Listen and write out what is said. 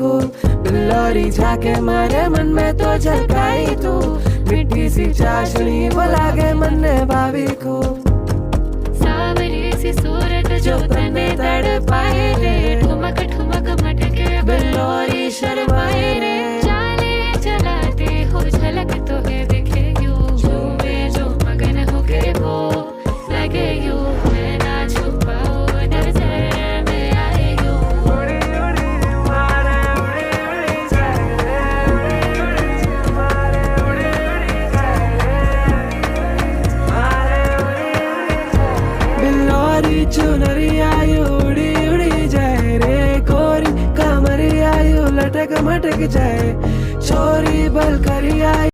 खूब। बिल्लौरी झाके मारे मन में तो झलकाई तू, मिट्टी सी चाशनी वो लागे मन ने भाभी खूब। सावरी सी सूरत जो तने तड़ पाए रे, ठुमक ठुमक मटके बिल्लौरी शर्माए रे। चाले चलाते हो झलक तो है दिखे यूं, झूमे जो मगन होके वो लगे यूं, मैं ना छुपाओ नजर में आए यूं। उड़ी उड़ी मारे उड़ी उड़ी जाए रे, उड़ी उड़ी मारे उड़ी उड़ी जाए रे, मारे उड़ी उड़ी जाए। बिल्लौरी चुनरी आयु उड़ी उड़ी जाए रे, गोरी कमरी आयु लटक मटक जाए, छोरी बल करी आयु।